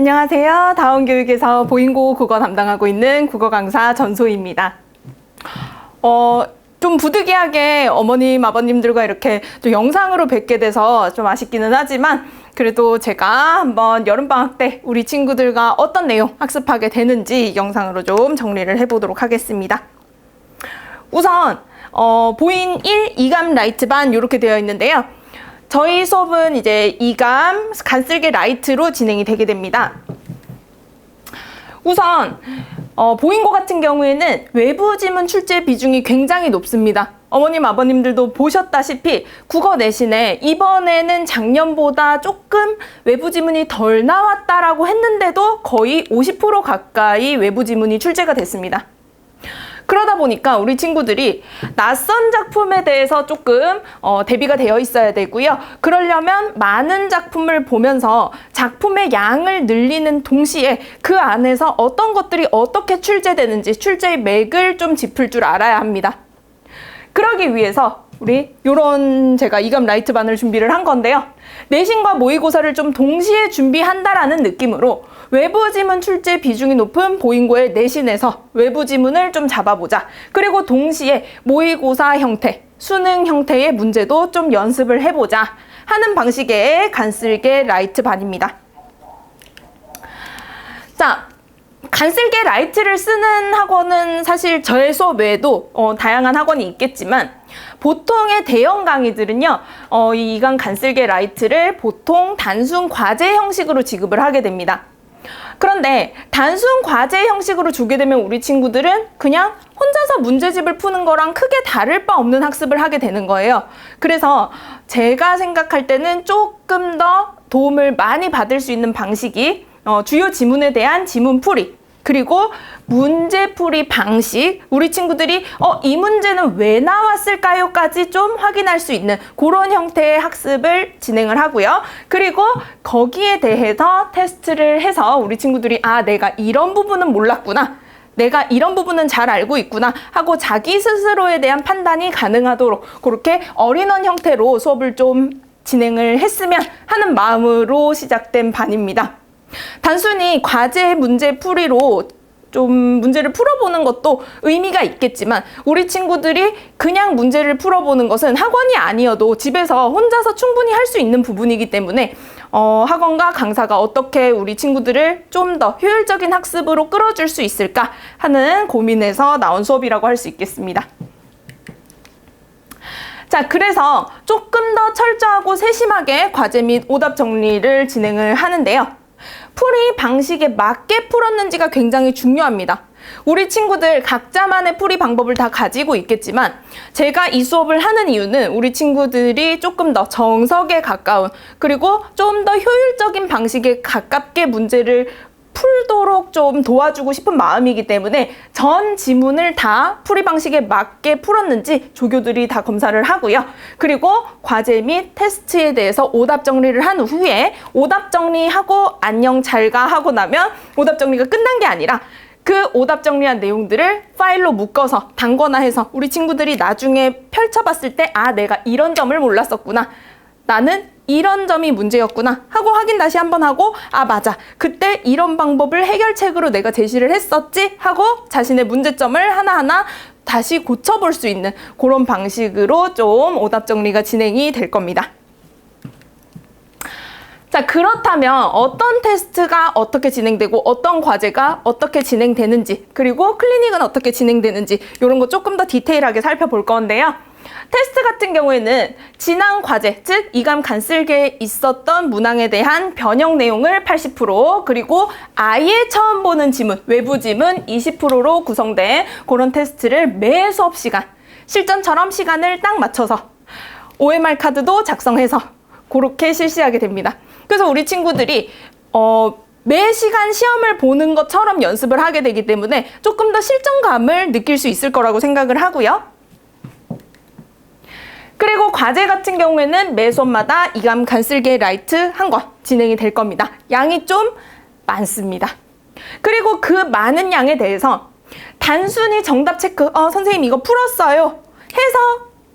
안녕하세요. 다운교육에서 보인고 국어 담당하고 있는 국어 강사 전소희입니다. 좀 부득이하게 어머님, 아버님들과 이렇게 좀 영상으로 뵙게 돼서 좀 아쉽기는 하지만 그래도 제가 한번 여름방학 때 우리 친구들과 어떤 내용 학습하게 되는지 영상으로 좀 정리를 해보도록 하겠습니다. 우선 보인 1, 2감 라이트 반 이렇게 되어 있는데요. 저희 수업은 이제 2감 간쓸게 라이트로 진행이 되게 됩니다. 우선 보인고 같은 경우에는 외부 지문 출제 비중이 굉장히 높습니다. 어머님, 아버님들도 보셨다시피 국어 내신에 이번에는 작년보다 조금 외부 지문이 덜 나왔다라고 했는데도 거의 50% 가까이 외부 지문이 출제가 됐습니다. 그러다 보니까 우리 친구들이 낯선 작품에 대해서 조금 대비가 되어 있어야 되고요. 그러려면 많은 작품을 보면서 작품의 양을 늘리는 동시에 그 안에서 어떤 것들이 어떻게 출제되는지 출제의 맥을 좀 짚을 줄 알아야 합니다. 그러기 위해서 우리 요런 제가 2감 라이트 반을 준비를 한 건데요. 내신과 모의고사를 좀 동시에 준비한다라는 느낌으로 외부 지문 출제 비중이 높은 보인고의 내신에서 외부 지문을 좀 잡아보자. 그리고 동시에 모의고사 형태, 수능 형태의 문제도 좀 연습을 해보자 하는 방식의 간쓸게 라이트 반입니다. 자, 간쓸게 라이트를 쓰는 학원은 사실 저의 수업 외에도 다양한 학원이 있겠지만 보통의 대형 강의들은요, 이 2강 간쓸게 라이트를 보통 단순 과제 형식으로 지급을 하게 됩니다. 그런데 단순 과제 형식으로 주게 되면 우리 친구들은 그냥 혼자서 문제집을 푸는 거랑 크게 다를 바 없는 학습을 하게 되는 거예요. 그래서 제가 생각할 때는 조금 더 도움을 많이 받을 수 있는 방식이 주요 지문에 대한 지문풀이, 그리고 문제풀이 방식, 우리 친구들이 이 문제는 왜 나왔을까요? 까지 좀 확인할 수 있는 그런 형태의 학습을 진행을 하고요. 그리고 거기에 대해서 테스트를 해서 우리 친구들이 내가 이런 부분은 몰랐구나, 내가 이런 부분은 잘 알고 있구나 하고 자기 스스로에 대한 판단이 가능하도록 그렇게 올인원 형태로 수업을 좀 진행을 했으면 하는 마음으로 시작된 반입니다. 단순히 과제 문제풀이로 좀 문제를 풀어보는 것도 의미가 있겠지만 우리 친구들이 그냥 문제를 풀어보는 것은 학원이 아니어도 집에서 혼자서 충분히 할 수 있는 부분이기 때문에 학원과 강사가 어떻게 우리 친구들을 좀 더 효율적인 학습으로 끌어줄 수 있을까 하는 고민에서 나온 수업이라고 할 수 있겠습니다. 자, 그래서 조금 더 철저하고 세심하게 과제 및 오답 정리를 진행을 하는데요. 풀이 방식에 맞게 풀었는지가 굉장히 중요합니다. 우리 친구들 각자만의 풀이 방법을 다 가지고 있겠지만 제가 이 수업을 하는 이유는 우리 친구들이 조금 더 정석에 가까운, 그리고 좀 더 효율적인 방식에 가깝게 문제를 풀도록 좀 도와주고 싶은 마음이기 때문에 전 지문을 다 풀이 방식에 맞게 풀었는지 조교들이 다 검사를 하고요. 그리고 과제 및 테스트에 대해서 오답 정리를 한 후에 오답 정리하고 안녕 잘가 하고 나면 오답 정리가 끝난 게 아니라 그 오답 정리한 내용들을 파일로 묶어서 단권화해서 우리 친구들이 나중에 펼쳐봤을 때 내가 이런 점을 몰랐었구나, 나는 이런 점이 문제였구나 하고 확인 다시 한번 하고 맞아, 그때 이런 방법을 해결책으로 내가 제시를 했었지 하고 자신의 문제점을 하나하나 다시 고쳐볼 수 있는 그런 방식으로 좀 오답 정리가 진행이 될 겁니다. 자, 그렇다면 어떤 테스트가 어떻게 진행되고 어떤 과제가 어떻게 진행되는지, 그리고 클리닉은 어떻게 진행되는지 이런 거 조금 더 디테일하게 살펴볼 건데요. 테스트 같은 경우에는 지난 과제, 즉 2감 간쓸게에 있었던 문항에 대한 변형 내용을 80%, 그리고 아예 처음 보는 지문, 외부 지문 20%로 구성된 그런 테스트를 매 수업 시간, 실전처럼 시간을 딱 맞춰서 OMR 카드도 작성해서 그렇게 실시하게 됩니다. 그래서 우리 친구들이 매 시간 시험을 보는 것처럼 연습을 하게 되기 때문에 조금 더 실전감을 느낄 수 있을 거라고 생각을 하고요. 그리고 과제 같은 경우에는 매 수업마다 2감 간쓸게 라이트 한 권 진행이 될 겁니다. 양이 좀 많습니다. 그리고 그 많은 양에 대해서 단순히 정답 체크, 선생님 이거 풀었어요 해서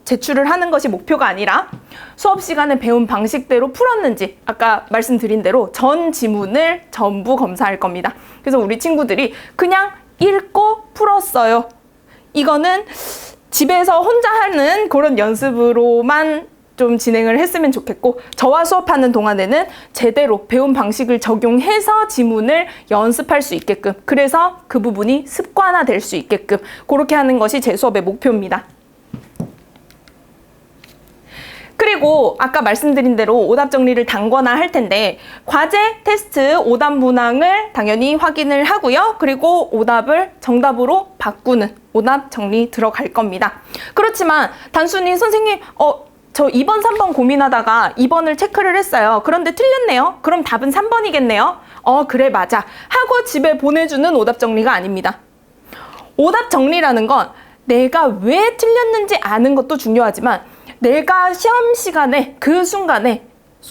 제출을 하는 것이 목표가 아니라 수업 시간에 배운 방식대로 풀었는지 아까 말씀드린 대로 전 지문을 전부 검사할 겁니다. 그래서 우리 친구들이 그냥 읽고 풀었어요. 이거는 집에서 혼자 하는 그런 연습으로만 좀 진행을 했으면 좋겠고, 저와 수업하는 동안에는 제대로 배운 방식을 적용해서 지문을 연습할 수 있게끔, 그래서 그 부분이 습관화될 수 있게끔 그렇게 하는 것이 제 수업의 목표입니다. 그리고 아까 말씀드린 대로 오답 정리를 단거나 할 텐데, 과제, 테스트, 오답 문항을 당연히 확인을 하고요. 그리고 오답을 정답으로 바꾸는 오답 정리 들어갈 겁니다. 그렇지만 단순히 선생님 저 2번, 3번 고민하다가 2번을 체크를 했어요. 그런데 틀렸네요. 그럼 답은 3번이겠네요. 그래 맞아 하고 집에 보내주는 오답 정리가 아닙니다. 오답 정리라는 건 내가 왜 틀렸는지 아는 것도 중요하지만, 내가 시험 시간에 그 순간에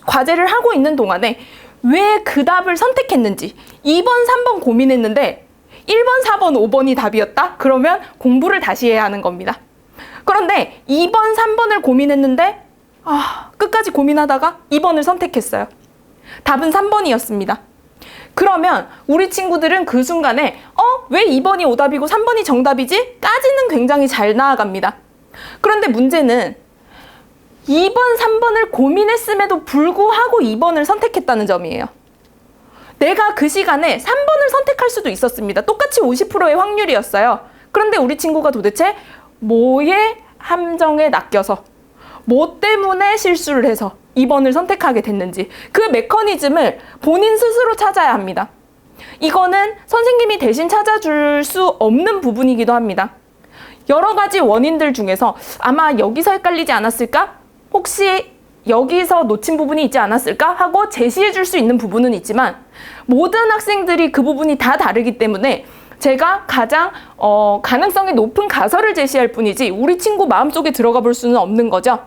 과제를 하고 있는 동안에 왜 그 답을 선택했는지, 2번, 3번 고민했는데 1번, 4번, 5번이 답이었다? 그러면 공부를 다시 해야 하는 겁니다. 그런데 2번, 3번을 고민했는데 끝까지 고민하다가 2번을 선택했어요. 답은 3번이었습니다. 그러면 우리 친구들은 그 순간에 왜 2번이 오답이고 3번이 정답이지? 까지는 굉장히 잘 나아갑니다. 그런데 문제는 2번, 3번을 고민했음에도 불구하고 2번을 선택했다는 점이에요. 내가 그 시간에 3번을 선택할 수도 있었습니다. 똑같이 50%의 확률이었어요. 그런데 우리 친구가 도대체 뭐의 함정에 낚여서, 뭐 때문에 실수를 해서 2번을 선택하게 됐는지, 그 메커니즘을 본인 스스로 찾아야 합니다. 이거는 선생님이 대신 찾아줄 수 없는 부분이기도 합니다. 여러 가지 원인들 중에서 아마 여기서 헷갈리지 않았을까? 혹시 여기서 놓친 부분이 있지 않았을까? 하고 제시해 줄 수 있는 부분은 있지만, 모든 학생들이 그 부분이 다 다르기 때문에 제가 가장 가능성이 높은 가설을 제시할 뿐이지 우리 친구 마음속에 들어가 볼 수는 없는 거죠.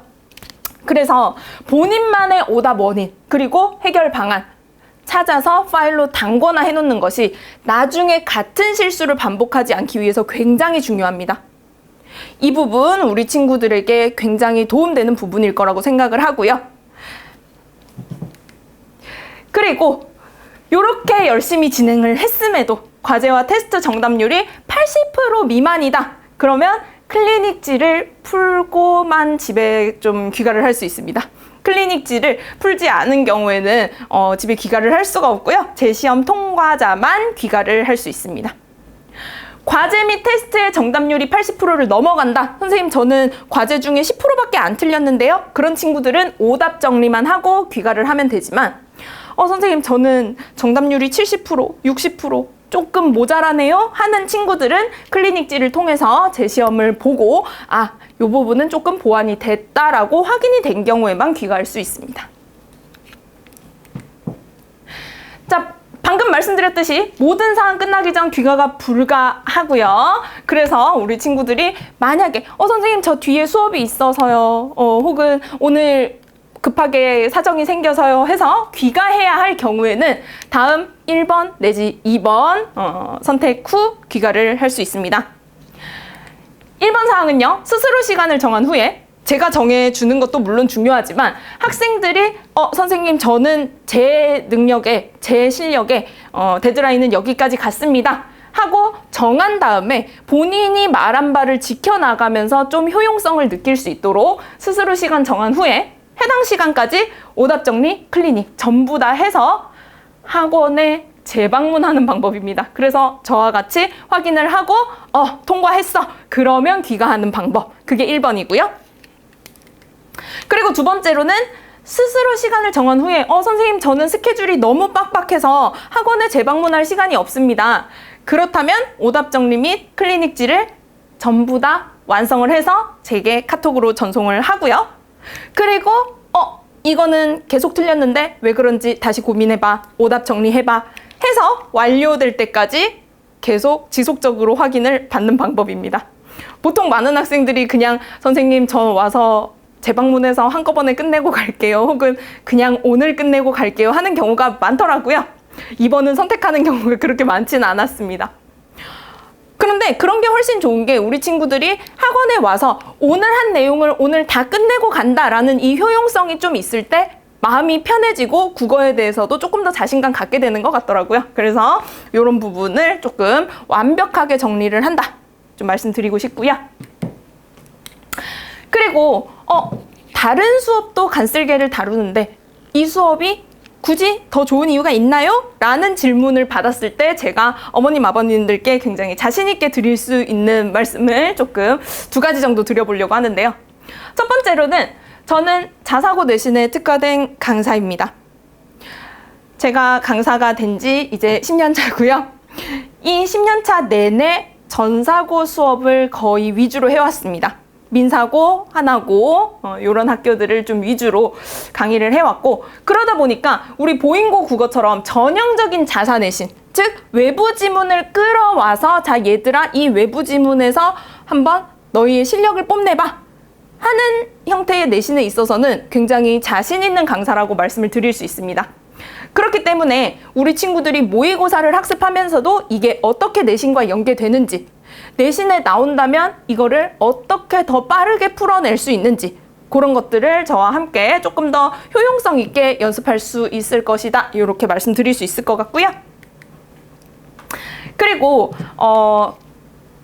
그래서 본인만의 오답 원인 그리고 해결 방안 찾아서 파일로 담거나 해놓는 것이 나중에 같은 실수를 반복하지 않기 위해서 굉장히 중요합니다. 이 부분 우리 친구들에게 굉장히 도움되는 부분일 거라고 생각을 하고요. 그리고 이렇게 열심히 진행을 했음에도 과제와 테스트 정답률이 80% 미만이다. 그러면 클리닉지를 풀고만 집에 좀 귀가를 할 수 있습니다. 클리닉지를 풀지 않은 경우에는 집에 귀가를 할 수가 없고요. 재시험 통과자만 귀가를 할 수 있습니다. 과제 및 테스트의 정답률이 80%를 넘어간다. 선생님 저는 과제 중에 10%밖에 안 틀렸는데요. 그런 친구들은 오답 정리만 하고 귀가를 하면 되지만, 선생님 저는 정답률이 70%, 60% 조금 모자라네요 하는 친구들은 클리닉지를 통해서 재시험을 보고 이 부분은 조금 보완이 됐다라고 확인이 된 경우에만 귀가할 수 있습니다. 자, 방금 말씀드렸듯이 모든 사항 끝나기 전 귀가가 불가하고요. 그래서 우리 친구들이 만약에 선생님 저 뒤에 수업이 있어서요, 혹은 오늘 급하게 사정이 생겨서요 해서 귀가해야 할 경우에는 다음 1번 내지 2번 선택 후 귀가를 할 수 있습니다. 1번 사항은요, 스스로 시간을 정한 후에, 제가 정해주는 것도 물론 중요하지만 학생들이 선생님 저는 제 능력에, 제 실력에 데드라인은 여기까지 갔습니다 하고 정한 다음에 본인이 말한 바를 지켜나가면서 좀 효용성을 느낄 수 있도록 스스로 시간 정한 후에 해당 시간까지 오답 정리, 클리닉 전부 다 해서 학원에 재방문하는 방법입니다. 그래서 저와 같이 확인을 하고 통과했어. 그러면 귀가하는 방법. 그게 1번이고요. 그리고 두 번째로는 스스로 시간을 정한 후에 선생님 저는 스케줄이 너무 빡빡해서 학원에 재방문할 시간이 없습니다. 그렇다면 오답 정리 및 클리닉지를 전부 다 완성을 해서 제게 카톡으로 전송을 하고요. 그리고 이거는 계속 틀렸는데 왜 그런지 다시 고민해봐, 오답 정리해봐 해서 완료될 때까지 계속 지속적으로 확인을 받는 방법입니다. 보통 많은 학생들이 그냥 선생님 저 와서 재방문해서 한꺼번에 끝내고 갈게요, 혹은 그냥 오늘 끝내고 갈게요 하는 경우가 많더라고요. 이번은 선택하는 경우가 그렇게 많지는 않았습니다. 그런데 그런 게 훨씬 좋은 게 우리 친구들이 학원에 와서 오늘 한 내용을 오늘 다 끝내고 간다라는 이 효용성이 좀 있을 때 마음이 편해지고 국어에 대해서도 조금 더 자신감 갖게 되는 것 같더라고요. 그래서 이런 부분을 조금 완벽하게 정리를 한다. 좀 말씀드리고 싶고요. 그리고 다른 수업도 간쓸게를 다루는데 이 수업이 굳이 더 좋은 이유가 있나요? 라는 질문을 받았을 때 제가 어머님, 아버님들께 굉장히 자신 있게 드릴 수 있는 말씀을 조금 2가지 정도 드려보려고 하는데요. 첫 번째로는 저는 자사고 내신에 특화된 강사입니다. 제가 강사가 된 지 이제 10년 차고요. 이 10년 차 내내 전사고 수업을 거의 위주로 해왔습니다. 민사고, 하나고 이런 학교들을 좀 위주로 강의를 해왔고, 그러다 보니까 우리 보인고 국어처럼 전형적인 자사 내신, 즉 외부 지문을 끌어와서 자 얘들아 이 외부 지문에서 한번 너희의 실력을 뽐내봐 하는 형태의 내신에 있어서는 굉장히 자신 있는 강사라고 말씀을 드릴 수 있습니다. 그렇기 때문에 우리 친구들이 모의고사를 학습하면서도 이게 어떻게 내신과 연계되는지, 내신에 나온다면 이거를 어떻게 더 빠르게 풀어낼 수 있는지, 그런 것들을 저와 함께 조금 더 효용성 있게 연습할 수 있을 것이다. 이렇게 말씀드릴 수 있을 것 같고요. 그리고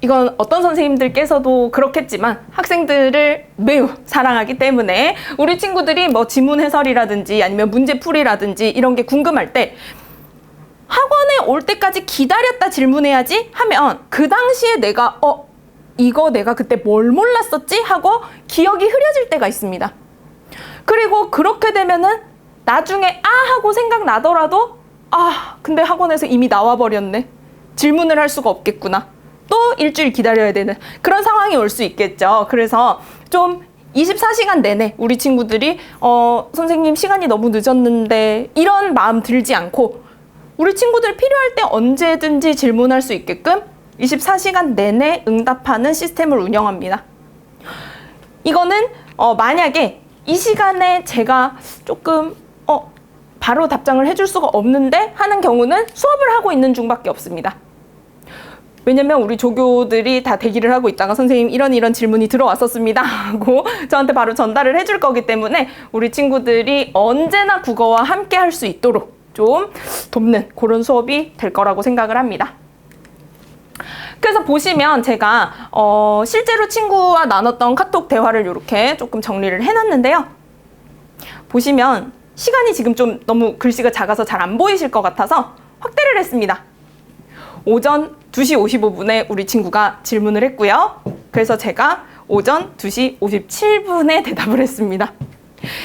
이건 어떤 선생님들께서도 그렇겠지만 학생들을 매우 사랑하기 때문에 우리 친구들이 뭐 지문 해설이라든지 아니면 문제풀이라든지 이런 게 궁금할 때 학원에 올 때까지 기다렸다 질문해야지 하면 그 당시에 내가 이거 내가 그때 뭘 몰랐었지? 하고 기억이 흐려질 때가 있습니다. 그리고 그렇게 되면은 나중에 하고 생각나더라도 근데 학원에서 이미 나와버렸네. 질문을 할 수가 없겠구나. 또 일주일 기다려야 되는 그런 상황이 올 수 있겠죠. 그래서 좀 24시간 내내 우리 친구들이 선생님 시간이 너무 늦었는데 이런 마음 들지 않고 우리 친구들 필요할 때 언제든지 질문할 수 있게끔 24시간 내내 응답하는 시스템을 운영합니다. 이거는 만약에 이 시간에 제가 조금 바로 답장을 해줄 수가 없는데 하는 경우는 수업을 하고 있는 중밖에 없습니다. 왜냐면 우리 조교들이 다 대기를 하고 있다가 선생님 이런 질문이 들어왔었습니다 하고 저한테 바로 전달을 해줄 거기 때문에 우리 친구들이 언제나 국어와 함께 할 수 있도록 좀 돕는 그런 수업이 될 거라고 생각을 합니다. 그래서 보시면 제가 실제로 친구와 나눴던 카톡 대화를 이렇게 조금 정리를 해놨는데요. 보시면 시간이 지금 좀 너무 글씨가 작아서 잘 안 보이실 것 같아서 확대를 했습니다. 오전 2시 55분에 우리 친구가 질문을 했고요. 그래서 제가 오전 2시 57분에 대답을 했습니다.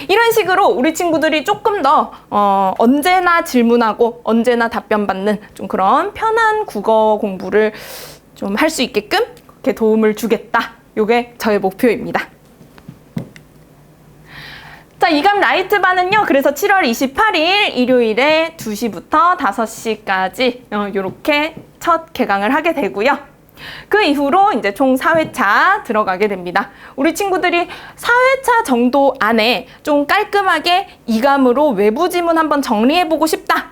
이런 식으로 우리 친구들이 조금 더 언제나 질문하고 언제나 답변받는 좀 그런 편한 국어 공부를 좀 할 수 있게끔 그렇게 도움을 주겠다. 이게 저의 목표입니다. 자, 이감 라이트반은요. 그래서 7월 28일 일요일에 2시부터 5시까지 이렇게 첫 개강을 하게 되고요. 그 이후로 이제 총 4회차 들어가게 됩니다. 우리 친구들이 4회차 정도 안에 좀 깔끔하게 이감으로 외부 지문 한번 정리해보고 싶다.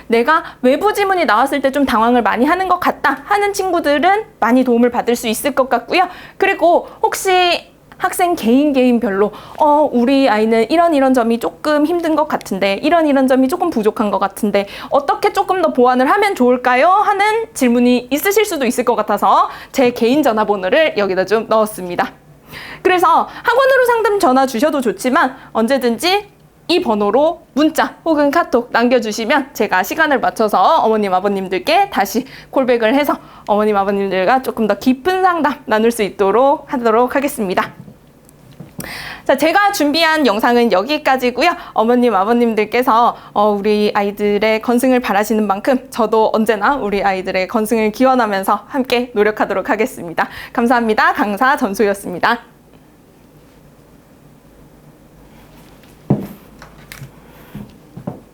내가 외부 지문이 나왔을 때 좀 당황을 많이 하는 것 같다 하는 친구들은 많이 도움을 받을 수 있을 것 같고요. 그리고 혹시 학생 개인별로 우리 아이는 이런 점이 조금 힘든 것 같은데 이런 점이 조금 부족한 것 같은데 어떻게 조금 더 보완을 하면 좋을까요? 하는 질문이 있으실 수도 있을 것 같아서 제 개인 전화번호를 여기다 좀 넣었습니다. 그래서 학원으로 상담 전화 주셔도 좋지만 언제든지 이 번호로 문자 혹은 카톡 남겨주시면 제가 시간을 맞춰서 어머님, 아버님들께 다시 콜백을 해서 어머님, 아버님들과 조금 더 깊은 상담 나눌 수 있도록 하도록 하겠습니다. 자, 제가 준비한 영상은 여기까지고요. 어머님, 아버님들께서 우리 아이들의 건승을 바라시는 만큼 저도 언제나 우리 아이들의 건승을 기원하면서 함께 노력하도록 하겠습니다. 감사합니다. 강사 전소희였습니다.